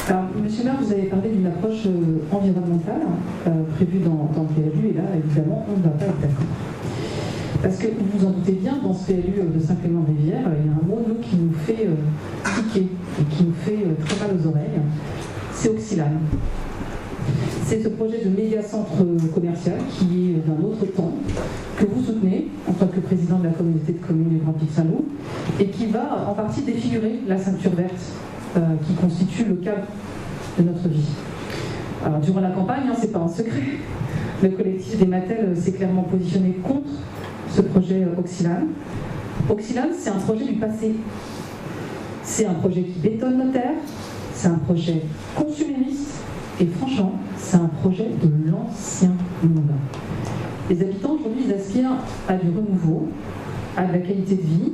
Alors, monsieur le maire, vous avez parlé d'une approche environnementale prévue dans le PLU, et là, évidemment, on ne va pas être d'accord. Parce que vous vous en doutez bien, dans ce PLU de Saint-Clément-de-Rivière, il y a un mot, nous, qui nous fait piquer et qui nous fait très mal aux oreilles, c'est Oxylane. C'est ce projet de méga-centre commercial qui est d'un autre temps, que vous soutenez en tant que président de la communauté de communes du Grand Pic Saint-Loup, et qui va en partie défigurer la ceinture verte qui constitue le cadre de notre vie. Alors, durant la campagne, c'est pas un secret, le collectif des Mattel s'est clairement positionné contre ce projet Oxylane. Oxylane, c'est un projet du passé. C'est un projet qui bétonne nos terres, c'est un projet consumériste, et franchement, c'est un projet de l'ancien monde. Les habitants, aujourd'hui, ils aspirent à du renouveau, à de la qualité de vie,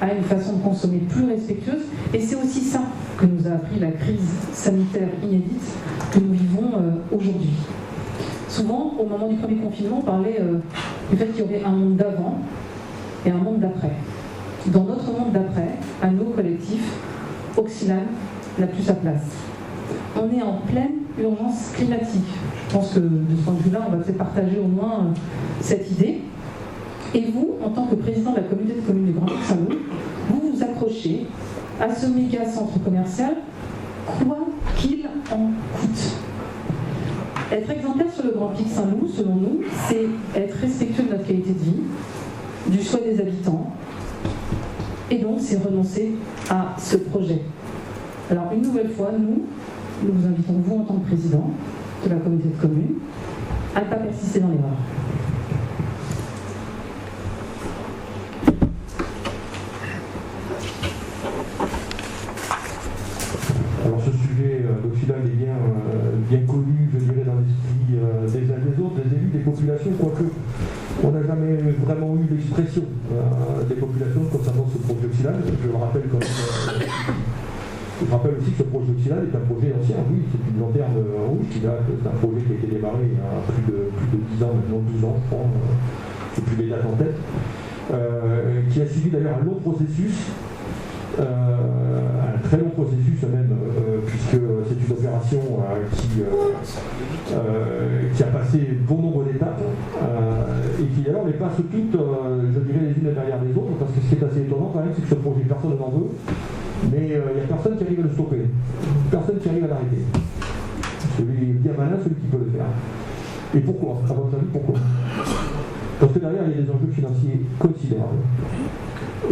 à une façon de consommer plus respectueuse, et c'est aussi ça que nous a appris la crise sanitaire inédite que nous vivons aujourd'hui. Souvent, au moment du premier confinement, on parlait du fait qu'il y aurait un monde d'avant et un monde d'après. Dans notre monde d'après, à nos collectifs, Oxylane n'a plus sa place. On est en pleine urgence climatique. Je pense que de ce point de vue-là, on va peut-être partager au moins cette idée. Et vous, en tant que président de la communauté de communes du Grand Pic Saint-Loup, vous vous accrochez à ce méga centre commercial, quoi qu'il en coûte. Être exemplaire sur le Grand Pic Saint-Loup, selon nous, c'est être respectueux de notre qualité de vie, du choix des habitants, et donc c'est renoncer à ce projet. Alors une nouvelle fois, nous vous invitons, vous en tant que président de la communauté de communes, à ne pas persister dans l'erreur. Alors ce sujet d'Oxylane est bien connu, je dirais, dans l'esprit des uns des autres, des élus, des populations, quoique on n'a jamais vraiment eu l'expression des populations concernant ce projet Oxylane. Je le rappelle quand même. Je rappelle aussi que ce projet Oxylane est un projet ancien, oui, c'est une lanterne rouge, c'est un projet qui a été démarré il y a plus de 10 ans, maintenant 12 ans, je crois, je n'ai plus les dates en tête, qui a suivi d'ailleurs un long processus, un très long processus même, puisque c'est une opération qui a passé bon nombre d'étapes, et qui alors les passe toutes, je dirais, les unes derrière les autres, parce que ce qui est assez étonnant quand même, c'est que ce projet, personne n'en veut. Mais il n'y a personne qui arrive à le stopper, personne qui arrive à l'arrêter. Celui bien malin, celui qui peut le faire. Et pourquoi? À votre avis, pourquoi? Parce que derrière, il y a des enjeux financiers considérables.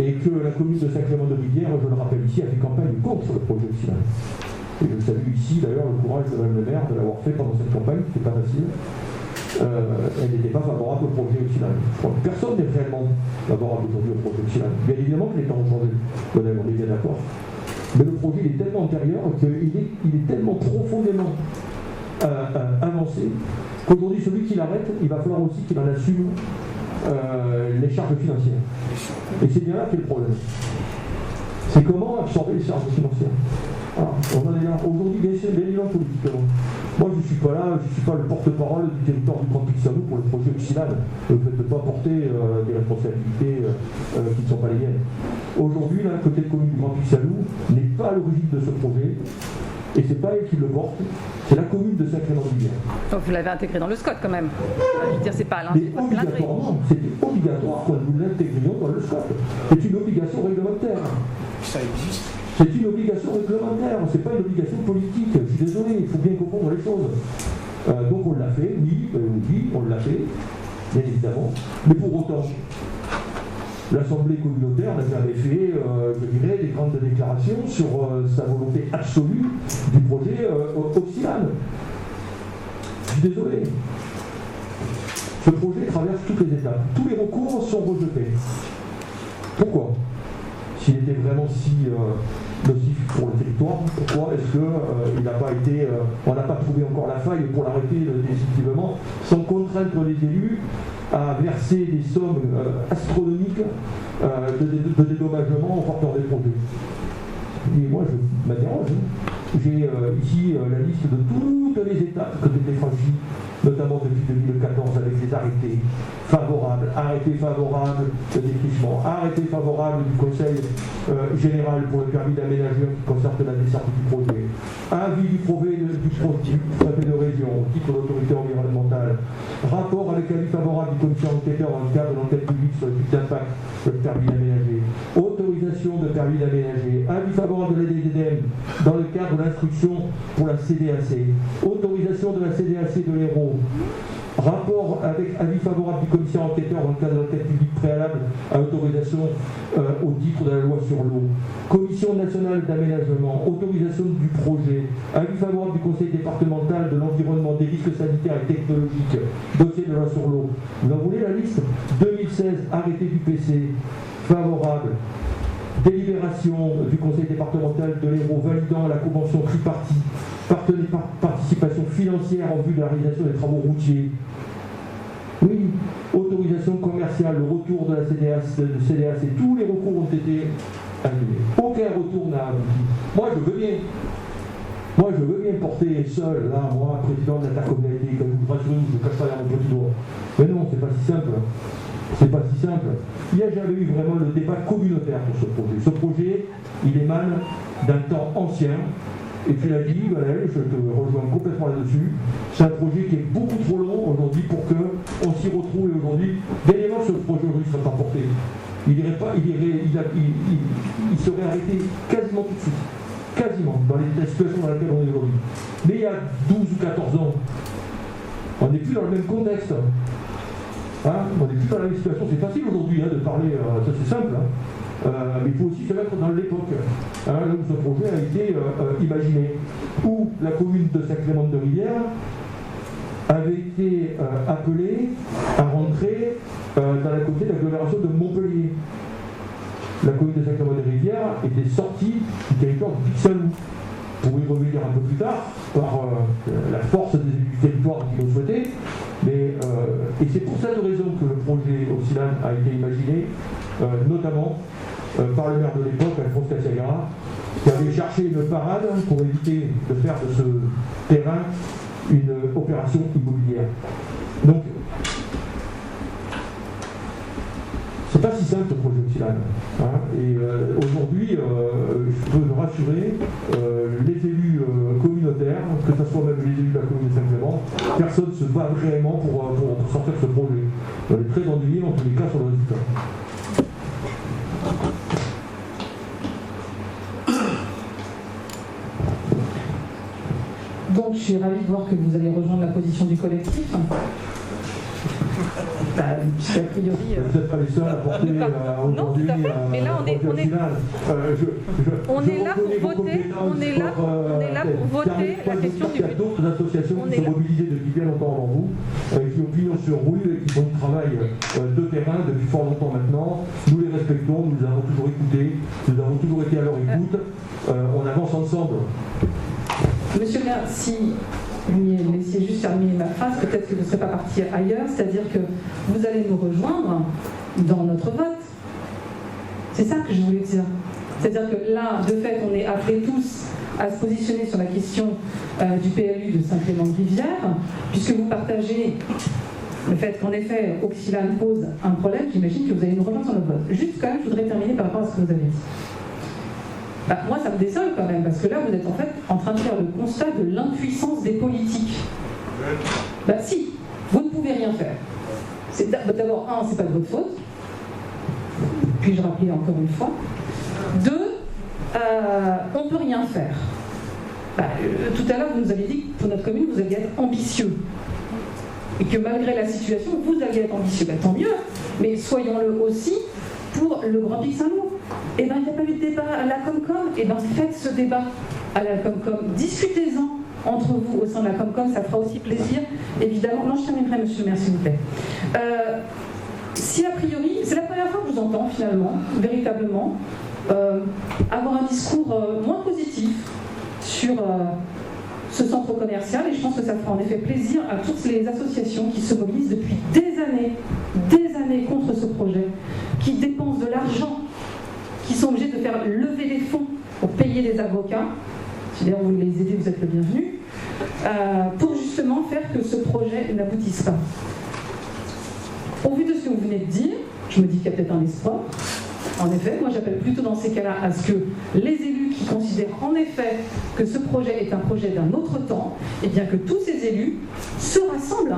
Et que la commune de Saint-Clément-de-Rivière, je le rappelle ici, a fait campagne contre le projet Oxylane. Et je salue ici d'ailleurs le courage de Mme le maire de l'avoir fait pendant cette campagne, qui n'était pas facile. Elle n'était pas favorable au projet Oxylane. Je crois que personne n'est réellement favorable aujourd'hui au projet Oxylane. Bien évidemment que les temps ont changé, on est bien d'accord. Mais le projet il est tellement antérieur qu'il est tellement profondément avancé qu'aujourd'hui celui qui l'arrête, il va falloir aussi qu'il en assume les charges financières. Et c'est bien là qu'est le problème. C'est comment absorber les charges financières. Alors, on en est là. Aujourd'hui, bien évidemment, politiquement. Moi, je ne suis pas là, je ne suis pas le porte-parole du territoire du Grand Pic Saint-Loup pour le projet Oxylane. Ne faites pas porter des responsabilités qui ne sont pas les miennes. Aujourd'hui, la côté commune du Grand Pic Saint-Loup n'est pas à l'origine de ce projet. Et c'est pas elle qui le porte, c'est la commune de Saint-Clément-de-Rivière. Donc vous l'avez intégré dans le SCOT quand même. Je veux dire, c'est pas à Mais obligatoirement, c'était obligatoire que nous l'intégrions dans le SCOT. C'est une obligation réglementaire. Ça existe. C'est une obligation réglementaire, c'est pas une obligation politique. Je suis désolé, il faut bien comprendre les choses. Donc on l'a fait, oui, on l'a fait, bien évidemment. Mais pour autant, l'Assemblée communautaire n'a jamais fait, je dirais, des grandes déclarations sur sa volonté absolue du projet Oxylane. Je suis désolé. Ce projet traverse toutes les étapes. Tous les recours sont rejetés. Pourquoi? S'il était vraiment si nocif pour le territoire, pourquoi est-ce qu'il n'a pas été, on n'a pas trouvé encore la faille pour l'arrêter définitivement, sans contraindre les élus à verser des sommes astronomiques de dédommagement en portant des projets? Et moi, je m'interroge. J'ai ici la liste de toutes les étapes que j'ai franchies, notamment depuis 2014 avec les arrêtés favorables de défrichement, arrêtés favorables du Conseil général pour le permis d'aménagement qui concerne la desserte du projet, avis avis du préfet de région au titre d'autorité environnementale, rapport avec avis favorable du commissaire enquêteur dans le cadre de l'enquête publique sur l'étude d'impact sur le permis d'aménager, autorisation de permis d'aménager, avis favorable de l'ADDM dans le cadre de l'instruction pour la CDAC, autorisation de la CDAC de l'Hérault, rapport avec avis favorable du commissaire enquêteur dans le cadre de l'enquête publique préalable à l'autorisation au titre de la loi sur l'eau, commission nationale d'aménagement, autorisation du projet, avis favorable du conseil départemental de l'environnement, des risques sanitaires et technologiques, dossier de la loi sur l'eau. Vous en voulez la liste? 2016, arrêté du PC, favorable. Délibération du conseil départemental de l'Hérault validant la convention tripartite, participation financière en vue de la réalisation des travaux routiers. Oui, autorisation commerciale, le retour de la CDAC, tous les recours ont été annulés. Aucun retour n'a abouti. Moi, je veux bien porter seul, là, moi, président de l'intercommunalité, comme vous rassurez, je ne cache pas mon petit doigt. Mais non, c'est pas si simple. C'est pas si simple. Il n'y a jamais eu vraiment le débat communautaire pour ce projet. Ce projet, il émane d'un temps ancien. Et tu l'as dit, Valérie, je te rejoins complètement là-dessus. C'est un projet qui est beaucoup trop long aujourd'hui pour qu'on s'y retrouve. Et aujourd'hui, bien évidemment, ce projet aujourd'hui ne serait pas porté. Il serait arrêté quasiment tout de suite. Quasiment, dans la situation dans laquelle on est aujourd'hui. Mais il y a 12 ou 14 ans, on n'est plus dans le même contexte. On n'est plus dans la même situation. C'est facile aujourd'hui de parler, ça c'est simple. Mais il faut aussi se mettre dans l'époque là où ce projet a été imaginé, où la commune de Saint-Clément-de-Rivière avait été appelée à rentrer dans la communauté d'agglomération de Montpellier. La commune de Saint-Clément-de-Rivière était sortie du territoire de Pixelou. Pour y revenir un peu plus tard, par la force du territoire qui le souhaitait. Et c'est pour cette raison que le projet Oxylane a été imaginé, notamment par le maire de l'époque, Alphonse Cassiagara, qui avait cherché une parade pour éviter de faire de ce terrain une opération immobilière. Donc, c'est pas si simple ce projet Oxylane. Et aujourd'hui, je peux vous rassurer, les élus communautaires, que ce soit même les élus de la commune de Saint-Clément, personne ne se bat réellement pour sortir ce projet. On est très ennuyé en tous les cas sur le résultat. Donc je suis ravie de voir que vous allez rejoindre la position du collectif. A priori, vous n'êtes pas les seuls à porter aujourd'hui. Non, tout à fait. Mais là, on est là pour voter. On est là pour voter la question du. Il y a d'autres associations qui sont mobilisées depuis bien longtemps avant vous, qui ont pignon sur rue et qui font du travail de terrain depuis fort longtemps maintenant. Nous les respectons, nous les avons toujours écoutés, nous avons toujours été à leur écoute. On avance ensemble. Monsieur le maire, si vous me laissiez juste terminer ma phrase, peut-être que vous ne serez pas parti ailleurs, c'est-à-dire que vous allez nous rejoindre dans notre vote. C'est ça que je voulais dire. C'est-à-dire que là, de fait, on est appelés tous à se positionner sur la question du PLU de Saint-Clément-de-Rivière, puisque vous partagez le fait qu'en effet, Oxylane pose un problème. J'imagine que vous allez nous rejoindre sur notre vote. Juste quand même, je voudrais terminer par rapport à ce que vous avez dit. Moi, ça me désole quand même, parce que là, vous êtes en fait en train de faire le constat de l'impuissance des politiques. Si, vous ne pouvez rien faire. D'abord, c'est pas de votre faute. Puis-je rappeler encore une fois. 2, on ne peut rien faire. Tout à l'heure, vous nous avez dit que pour notre commune, vous alliez être ambitieux. Et que malgré la situation, vous alliez être ambitieux. Tant mieux, mais soyons-le aussi pour le Grand Pic Saint-Loup. Il n'y a pas eu de débat à la Comcom. Faites ce débat à la Comcom. Discutez-en entre vous au sein de la Comcom, ça fera aussi plaisir, évidemment. Non, je terminerai, monsieur le maire, s'il vous plaît. Si a priori, c'est la première fois que je vous entends finalement, véritablement, avoir un discours moins positif sur ce centre commercial, et je pense que ça fera en effet plaisir à toutes les associations qui se mobilisent depuis des années contre ce projet, qui dépensent de l'argent, qui sont obligés de faire lever des fonds pour payer des avocats. Si d'ailleurs vous voulez les aider, vous êtes le bienvenu, pour justement faire que ce projet n'aboutisse pas. Au vu de ce que vous venez de dire, je me dis qu'il y a peut-être un espoir. En effet, moi j'appelle plutôt dans ces cas-là à ce que les élus qui qui considère en effet que ce projet est un projet d'un autre temps, et bien que tous ces élus se rassemblent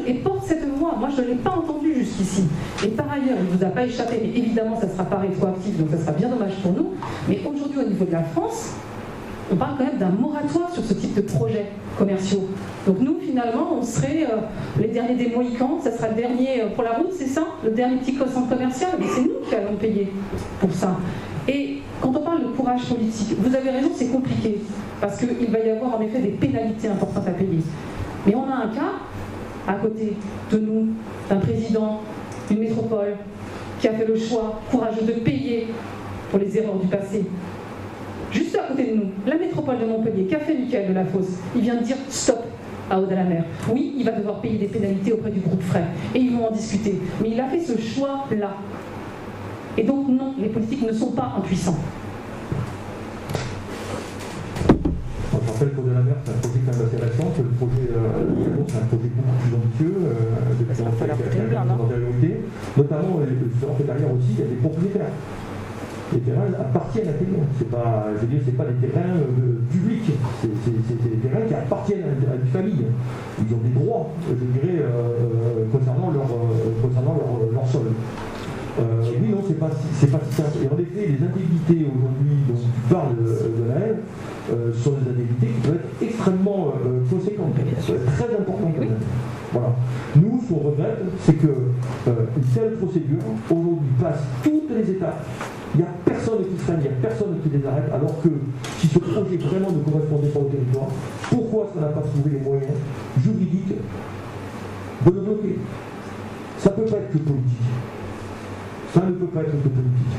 et portent cette voix. Moi, je ne l'ai pas entendu jusqu'ici. Et par ailleurs, il ne vous a pas échappé, mais évidemment, ça sera pas rétroactif, donc ça sera bien dommage pour nous. Mais aujourd'hui, au niveau de la France, on parle quand même d'un moratoire sur ce type de projets commerciaux. Donc nous, finalement, on serait les derniers des Mohicans, ça sera le dernier pour la route, c'est ça? Le dernier petit centre commercial, mais c'est nous qui allons payer pour ça. Et quand on parle de courage politique, vous avez raison, c'est compliqué, parce qu'il va y avoir en effet des pénalités importantes à payer. Mais on a un cas, à côté de nous, d'un président d'une métropole qui a fait le choix courageux de payer pour les erreurs du passé. Juste à côté de nous, la métropole de Montpellier, qu'a fait Michael Delafosse, il vient de dire stop à Aude-à-la-Mer. Oui, il va devoir payer des pénalités auprès du groupe Frey, et ils vont en discuter. Mais il a fait ce choix-là. Et donc non, les politiques ne sont pas impuissants. Je rappelle qu'Aude-à-la-Mer, c'est un projet quand même assez récent, que le projet c'est un projet beaucoup plus ambitieux, notamment, derrière aussi, il y a des propriétaires. Les terrains appartiennent à quelqu'un. C'est pas des terrains publics, c'est des terrains qui appartiennent à une famille. Ils ont des droits, je dirais, concernant leur sol. Oui, non, c'est pas si simple. Et en effet, les indemnités aujourd'hui dont tu parles de la sont des indemnités qui peuvent être extrêmement conséquentes, très importantes quand même. Voilà. Nous, ce qu'on regrette, c'est qu'une telle procédure, aujourd'hui, passe toutes les étapes. Il n'y a personne qui freine, il n'y a personne qui les arrête, alors que si ce projet vraiment ne correspondait pas au territoire, pourquoi ça n'a pas trouvé les moyens juridiques de le bloquer? Ça ne peut pas être que politique. Ça ne peut pas être que politique.